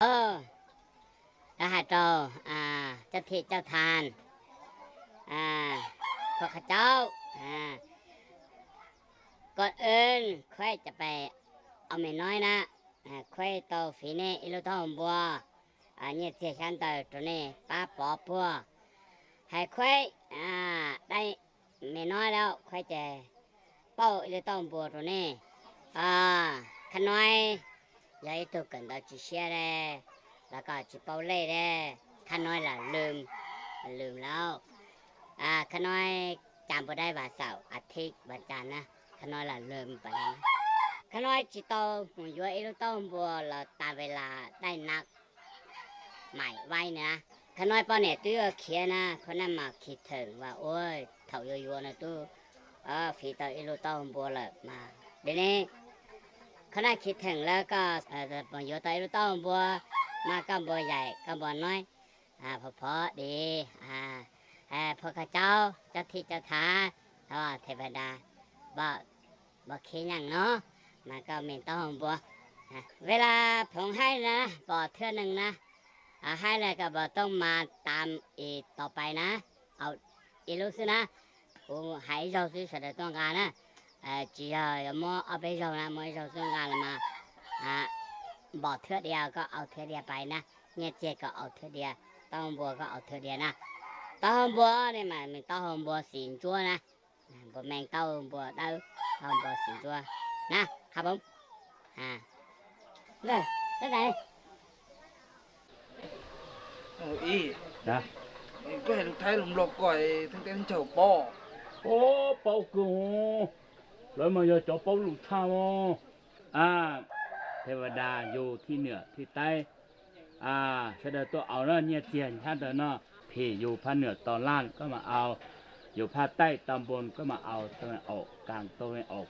แล้วหาเจ้าเจ้าที่เจ้าทานพวกข้าเจ้าก่อนอื่นค่อยจะไปเอาเมน้อยนะค่อยต่อฝีนี่อิลุทองบัวเนี่ยเสียชันต่อตัวนี้ป้าปอปัวให้ค่อยได้เมน้อยแล้วค่อยจะเป้าอิลุทองบัวตัวนี้ขน้อยยายตัวกันต่อจีเชียเลยแล้วก็จีเป้าเล่เลยขน้อยล่ะลืมแล้วขน้อยจำบ่ได้ว่าเสาร์อาทิตย์วันจันทร์นะขน้อยล่ะลืมไปแล้วนะขน้อยจิโตหัวยัวอิรุโตบัวเราตามเวลาได้นักใหม่ไว้นะขน้อยป้อเนี่ยตัวเขียนนะคนนั้นมาคิดถึงว่าโอ้ยเถ่ายัวนะตัวฝีต่ออิรุโตบัวเลยมาเดี๋ยวนี้ขน้อยคิดถึงแล้วก็หัวยัวต่ออิรุโตบัวมาก็บัวใหญ่ก็บัวน้อยพอดีพวกข้าเจ้าเจ้าที่เจ้าทางเทวดาบ่เคียงอย่างเนาะมันก็มีต้องบัวเวลาผมให้นะบ่เทื่อหนึ่งนะให้เลยก็บ่ต้องมาตามอีกต่อไปนะเอาอีลูกสินะผมให้เราสิเสด็จต้องการนะ只要有么เอาไปเรานะไม่เราต้องการมาบ่เทื่อเดียวก็เอาเทื่อเดียวไปนะเนี่ยเจ๊ก็เอาเทื่อเดียวต้องบัวก็เอาเทื่อเดียวนะเต้าบัวนี่มันเต้าบัวสีจั่วนะบัวแมงเต้าบัวเต้าบัวสีจั่วนะครับผมเลยแล้วไหนอีนะก็เห็นลูกไทยหลุมหลอกก่อยทั้งเต้นเจ้าป้อโอ้เป่ากูแล้วมันจะจบเป่าลูกท่าวเทวดาอยู่ที่เหนือที่ใต้เสด็จตัวเอาแล้วเนี่ยเจียนท่านเดินเนาะพี่อยู่ภาคเหนือตอนล่างก็มาเอาอยู่ภาคใต้ตอนบนก็มาเอาตอนออกกลางตอนออก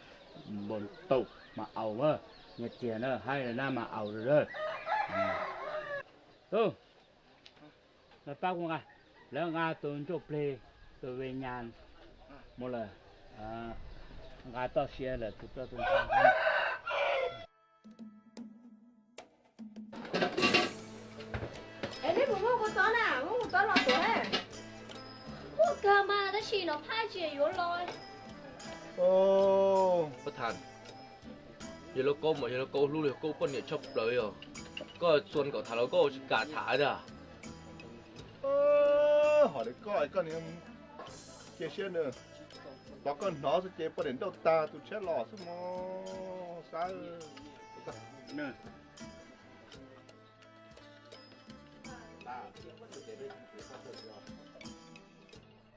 บนตกมาเอาเว้อเนี่ยเจียนเนอะให้แล้วน่ามาเอาเลยแล้วป้ากูไงแล้วงาตัวจบเพลตัวเวียนยานหมดเลยงาต่อเชียร์เลยทุกตัว 你不问我找哪？问我找哪做嘞？我干嘛的去了拍姐有来？ประธานเยลโก้หมดเยลโก้รู้เลยโก้ป้นเนี่ยชอบเลยก็ส่วนกับทาร์โก้กาถาจ้ะhọ để coi con em chia sẻ nữa đó con nó sẽ chế đến đâu ta tụi chết lò xong mà sao nè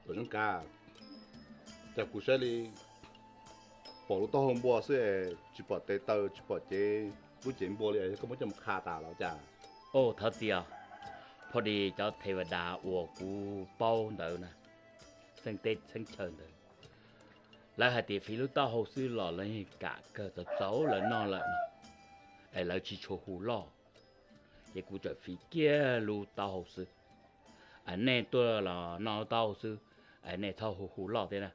tụi chúng ta chặt củ xe đi bỏ lúc to hôm bùa sẽ chỉ bỏ tê tơ chỉ bỏ chế lúc chuyện bùa này có mấy trăm kha tà lão già โอ้เท่าเดียวพอดีเจ้าเทวดาอวกูเป้าเดินนะสังเตสังเชิญเดินแล้วหาตีฟิลูต้าหูซื้อหล่อเลยกะเกิดจะเจ้าเลยนอนเลยไอ้เราชีโชหูหล่อไอ้กูจะฟิเกียลูต้าหูซื้ออันนี้ตัวหล่อนอต้าหูซื้ออันนี้เท่าหูหล่อเด้นะ